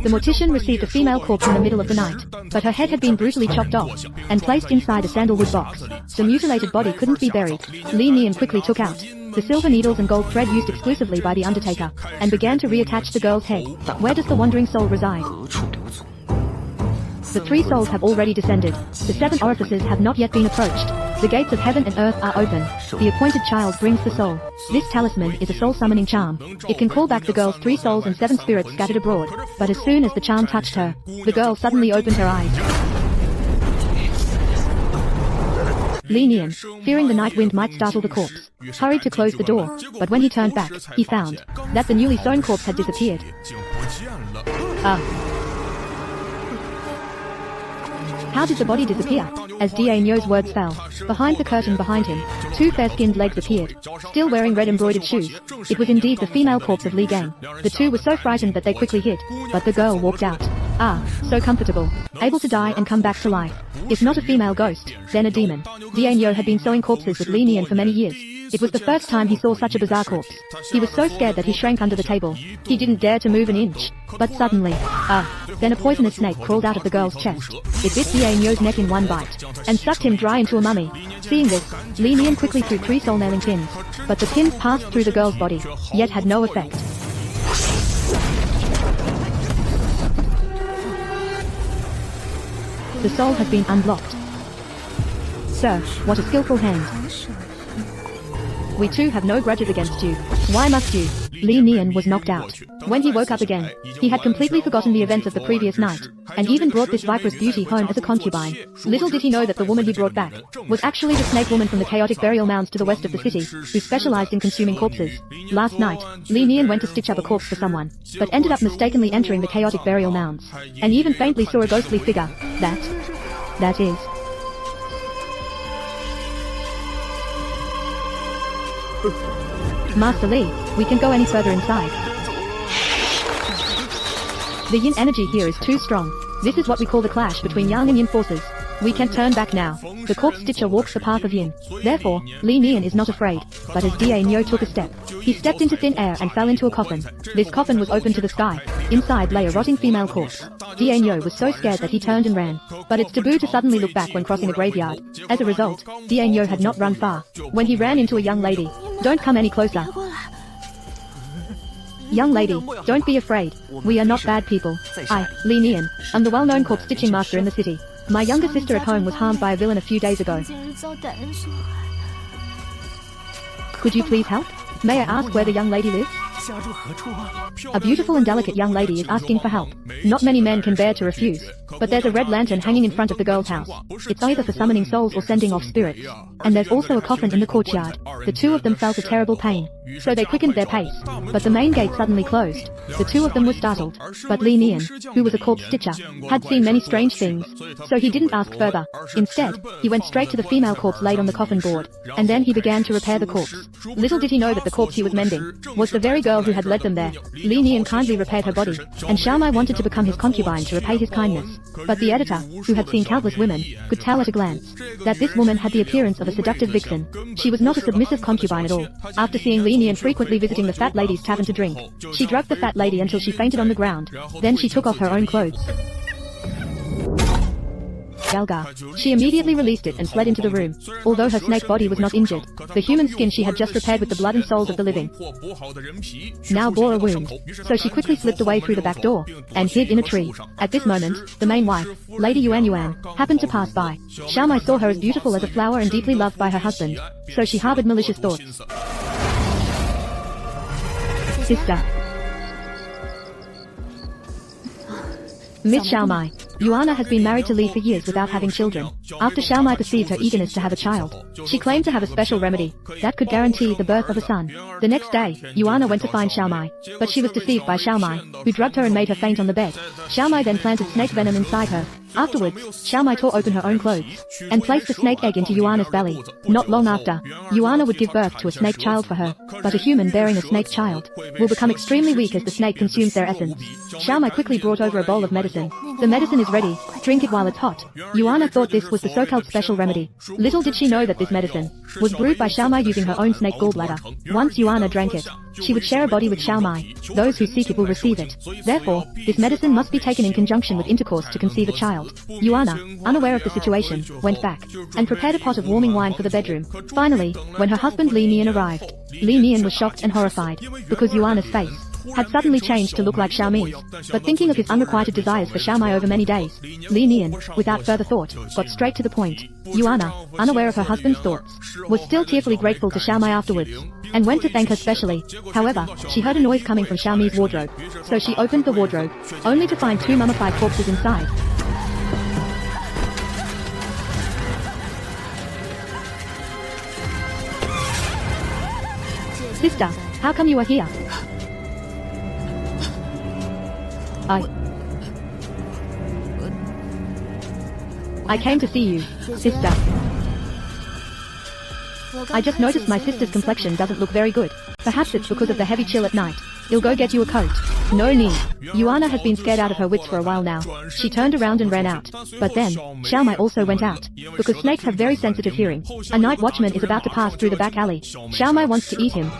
The mortician received a female corpse in the middle of the night, but her head had been brutally chopped off and placed inside a sandalwood box. The mutilated body couldn't be buried. Li Nian quickly took out the silver needles and gold thread used exclusively by the undertaker, and began to reattach the girl's head. Where does the wandering soul reside? The 3 souls have already descended. The 7 orifices have not yet been approached. The gates of heaven and earth are open. The appointed child brings the soul. This talisman is a soul summoning charm. It can call back the girl's 3 souls and 7 spirits scattered abroad. But as soon as the charm touched her, the girl suddenly opened her eyes. Li Nian, fearing the night wind might startle the corpse, hurried to close the door, but when he turned back, he found that the newly sewn corpse had disappeared. How did the body disappear? As Daenyo's words fell, behind the curtain behind him, 2 fair-skinned legs appeared, still wearing red embroidered shoes. It was indeed the female corpse of Li Gang. The 2 were so frightened that they quickly hid, but the girl walked out. So comfortable, able to die and come back to life. If not a female ghost, then a demon. Daenyo had been sewing corpses with Li Nian for many years. It was the first time he saw such a bizarre corpse. He was so scared that he shrank under the table. He didn't dare to move an inch. But suddenly, then a poisonous snake crawled out of the girl's chest. It bit Daenyo's neck in one bite, and sucked him dry into a mummy. Seeing this, Li Nian quickly threw 3 soul nailing pins, but the pins passed through the girl's body, yet had no effect. The soul has been unblocked. Sir, what a skillful hand. We too have no grudges against you. Why must you? Li Nian was knocked out. When he woke up again, he had completely forgotten the events of the previous night, and even brought this viperous beauty home as a concubine. Little did he know that the woman he brought back was actually the snake woman from the chaotic burial mounds to the west of the city, who specialized in consuming corpses. Last night, Li Nian went to stitch up a corpse for someone, but ended up mistakenly entering the chaotic burial mounds, and even faintly saw a ghostly figure. That is... Master Li, we can go any further inside. The yin energy here is too strong. This is what we call the clash between yang and yin forces. We can't turn back now. The corpse stitcher walks the path of yin. Therefore, Li Nian is not afraid. But as Daenyo took a step, he stepped into thin air and fell into a coffin. This coffin was open to the sky. Inside lay a rotting female corpse. Daenyo was so scared that he turned and ran. But it's taboo to suddenly look back when crossing a graveyard. As a result, Daenyo had not run far. When he ran into a young lady. Don't come any closer. Young lady, don't be afraid. We are not bad people. I, Li Nian, am the well-known corpse stitching master in the city. My younger sister at home was harmed by a villain a few days ago. Could you please help? May I ask where the young lady lives? A beautiful and delicate young lady is asking for help. Not many men can bear to refuse. But there's a red lantern hanging in front of the girl's house. It's either for summoning souls or sending off spirits. And there's also a coffin in the courtyard. The 2 of them felt a terrible pain. So they quickened their pace. But the main gate suddenly closed. The 2 of them were startled. But Li Nian, who was a corpse stitcher, had seen many strange things. So he didn't ask further. Instead, he went straight to the female corpse laid on the coffin board. And then he began to repair the corpse. Little did he know that the corpse he was mending was the very girl who had led them there. Li Nian kindly repaired her body, and Xiaomai wanted to become his concubine to repay his kindness. But the editor, who had seen countless women, could tell at a glance that this woman had the appearance of a seductive vixen. She was not a submissive concubine at all. After seeing Li Nian frequently visiting the fat lady's tavern to drink, she drugged the fat lady until she fainted on the ground. Then she took off her own clothes. Galga. She immediately released it and fled into the room. Although her snake body was not injured, the human skin she had just repaired with the blood and souls of the living now bore a wound. So she quickly slipped away through the back door and hid in a tree. At this moment, the main wife, Lady Yuan Yuan, happened to pass by. Xiaomai saw her as beautiful as a flower and deeply loved by her husband, so she harbored malicious thoughts. Sister. Miss Xiaomai. Yuana has been married to Li for years without having children. After Xiaomai perceived her eagerness to have a child, she claimed to have a special remedy that could guarantee the birth of a son. The next day, Yuana went to find Xiaomai, but she was deceived by Xiaomai, who drugged her and made her faint on the bed. Xiaomai then planted snake venom inside her, Afterwards, Xiaomai tore open her own clothes and placed the snake egg into Yuana's belly. Not long after, Yuana would give birth to a snake child for her, but a human bearing a snake child will become extremely weak as the snake consumes their essence. Xiaomai quickly brought over a bowl of medicine. The medicine is ready, drink it while it's hot. Yuana thought this was the so-called special remedy. Little did she know that this medicine was brewed by Xiaomai using her own snake gallbladder. Once Yuana drank it, she would share a body with Xiaomai. Those who seek it will receive it. Therefore, this medicine must be taken in conjunction with intercourse to conceive a child. Yuana, unaware of the situation, went back and prepared a pot of warming wine for the bedroom. Finally, when her husband Li Nian arrived, Li Nian was shocked and horrified, because Yuana's face had suddenly changed to look like Xiaomi's. But thinking of his unrequited desires for Xiaomai over many days, Li Nian, without further thought, got straight to the point. Yuana, unaware of her husband's thoughts, was still tearfully grateful to Xiaomai afterwards, and went to thank her specially. However, she heard a noise coming from Xiaomi's wardrobe, so she opened the wardrobe, only to find two mummified corpses inside. Sister, how come you are here? I came to see you, sister. I just noticed my sister's complexion doesn't look very good. Perhaps it's because of the heavy chill at night. I'll go get you a coat. No need. Yuana had been scared out of her wits for a while now. She turned around and ran out. But then, Xiaomai also went out. Because snakes have very sensitive hearing. A night watchman is about to pass through the back alley. Xiaomai wants to eat him.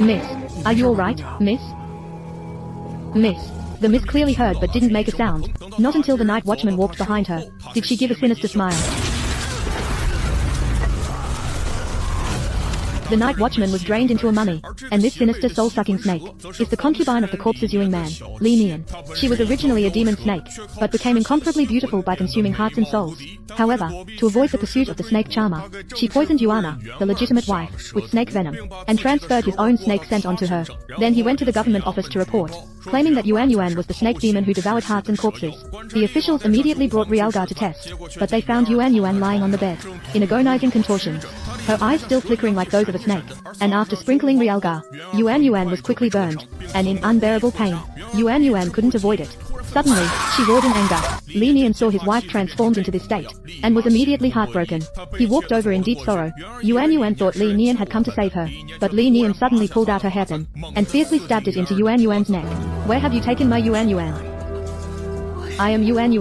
Miss, are you alright, miss? Miss. The miss clearly heard but didn't make a sound. Not until the night watchman walked behind her did she give a sinister smile. The night watchman was drained into a mummy, and this sinister soul-sucking snake is the concubine of the corpse's Yuing man, Li Nian. She was originally a demon snake, but became incomparably beautiful by consuming hearts and souls. However, to avoid the pursuit of the snake charmer, she poisoned Yuana, the legitimate wife, with snake venom, and transferred his own snake scent onto her. Then he went to the government office to report, claiming that Yuan was the snake demon who devoured hearts and corpses. The officials immediately brought Realgar to test, but they found Yuan lying on the bed, in agonizing contortions, her eyes still flickering like those of a snake, and after sprinkling Realgar, Yuan was quickly burned, and in unbearable pain. Yuan couldn't avoid it. Suddenly, she roared in anger. Li Nian saw his wife transformed into this state, and was immediately heartbroken. He walked over in deep sorrow. Yuan thought Li Nian had come to save her, but Li Nian suddenly pulled out her hairpin, and fiercely stabbed it into Yuan's neck. Where have you taken my Yuan? I am Yuan.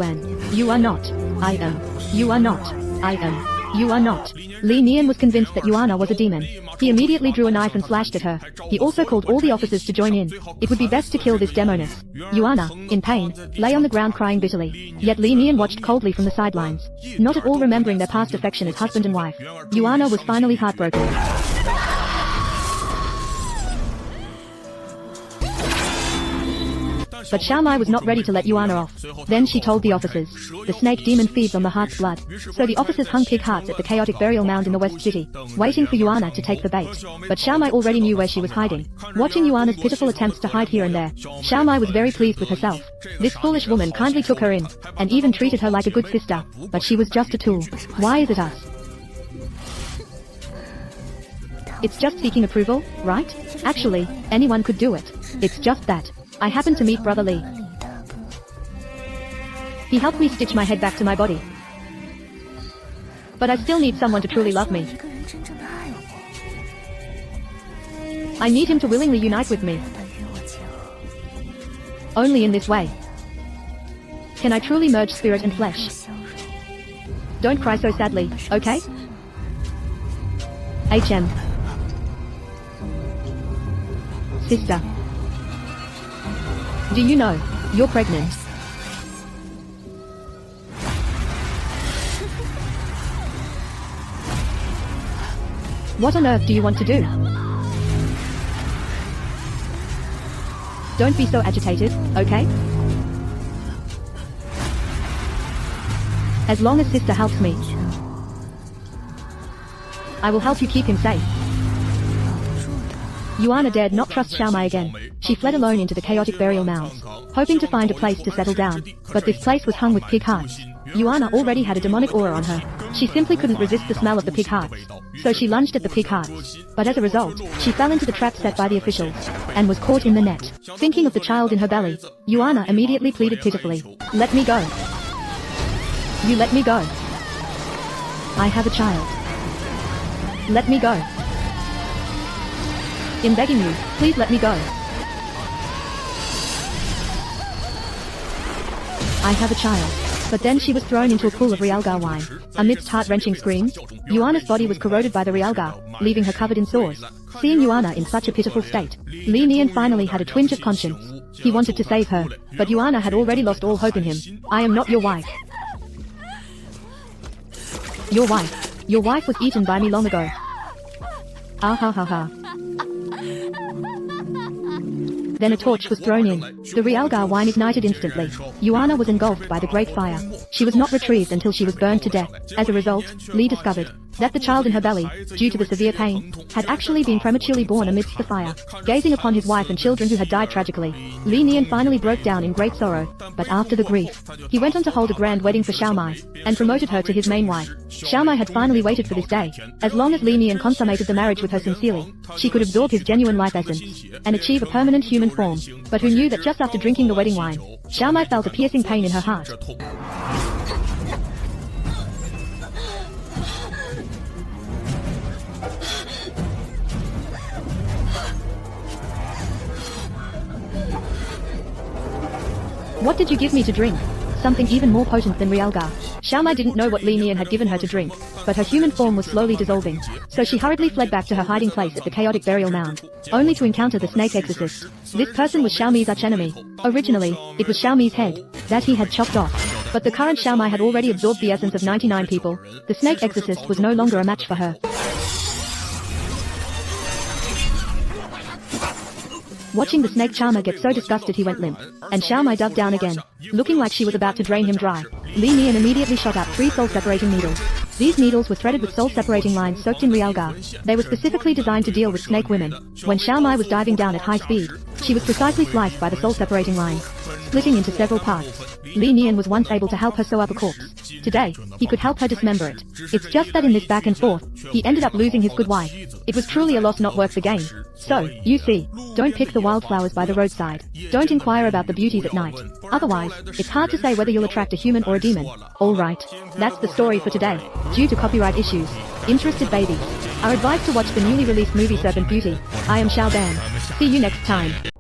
You are not. I am. You are not. I am. You are not. Li Nian was convinced that Yuana was a demon. He immediately drew a knife and slashed at her. He also called all the officers to join in. It would be best to kill this demoness. Yuana, in pain, lay on the ground crying bitterly. Yet Li Nian watched coldly from the sidelines, not at all remembering their past affection as husband and wife. Yuana was finally heartbroken. But Xiaomai was not ready to let Yuana off. Then she told the officers, the snake demon feeds on the heart's blood. So the officers hung pig hearts at the chaotic burial mound in the West City, waiting for Yuana to take the bait. But Xiaomai already knew where she was hiding. Watching Yuana's pitiful attempts to hide here and there, Xiaomai was very pleased with herself. This foolish woman kindly took her in, and even treated her like a good sister. But she was just a tool. Why is it us? It's just seeking approval, right? Actually, anyone could do it. It's just that I happened to meet Brother Li. He helped me stitch my head back to my body. But I still need someone to truly love me. I need him to willingly unite with me. Only in this way can I truly merge spirit and flesh. Don't cry so sadly, okay? HM. Sister. Do you know, you're pregnant? What on earth do you want to do? Don't be so agitated, okay? As long as sister helps me, I will help you keep him safe. Yuana dared not trust Xiaomai again. She fled alone into the chaotic burial mounds, hoping to find a place to settle down. But this place was hung with pig hearts. Yuana already had a demonic aura on her. She simply couldn't resist the smell of the pig hearts. So she lunged at the pig hearts. But as a result, she fell into the trap set by the officials, and was caught in the net. Thinking of the child in her belly, Yuana immediately pleaded pitifully, "Let me go. You let me go. I have a child. Let me go. I'm begging you, please let me go. I have a child." But then she was thrown into a pool of realgar wine. Amidst heart-wrenching screams, Yuana's body was corroded by the realgar, leaving her covered in sores. Seeing Yuana in such a pitiful state, Li Nian finally had a twinge of conscience. He wanted to save her, but Yuana had already lost all hope in him. "I am not your wife. Your wife was eaten by me long ago." Ah ha ha ha. Then a torch was thrown in. The realgar wine ignited instantly. Yuana was engulfed by the great fire. She was not retrieved until she was burned to death. As a result, Li discovered that the child in her belly, due to the severe pain, had actually been prematurely born amidst the fire. Gazing upon his wife and children who had died tragically, Li Nian finally broke down in great sorrow. But after the grief, he went on to hold a grand wedding for Xiaomai, and promoted her to his main wife. Xiaomai had finally waited for this day. As long as Li Nian consummated the marriage with her sincerely, she could absorb his genuine life essence, and achieve a permanent human form. But who knew that just after drinking the wedding wine, Xiaomai felt a piercing pain in her heart. "What did you give me to drink?" "Something even more potent than realgar." Xiaomai didn't know what Li Nian had given her to drink, but her human form was slowly dissolving. So she hurriedly fled back to her hiding place at the chaotic burial mound, only to encounter the snake exorcist. This person was Xiaomi's archenemy. Originally, it was Xiaomi's head that he had chopped off. But the current Xiaomai had already absorbed the essence of 99 people. The snake exorcist was no longer a match for her. Watching the snake charmer get so disgusted he went limp, and Xiaomai dug down again, looking like she was about to drain him dry. Li Nian immediately shot out 3 soul-separating needles. These needles were threaded with soul-separating lines soaked in realgar. They were specifically designed to deal with snake women. When Xiaomai was diving down at high speed, she was precisely sliced by the soul-separating lines, splitting into several parts. Li Nian was once able to help her sew up a corpse. Today, he could help her dismember it. It's just that in this back and forth, he ended up losing his good wife. It was truly a loss not worth the gain. So, you see, don't pick the wildflowers by the roadside. Don't inquire about the beauties at night. Otherwise, it's hard to say whether you'll attract a human or a demon. Alright, that's the story for today. Due to copyright issues, interested babies are advised to watch the newly released movie Serpent Beauty. I am Xiao Ban. See you next time.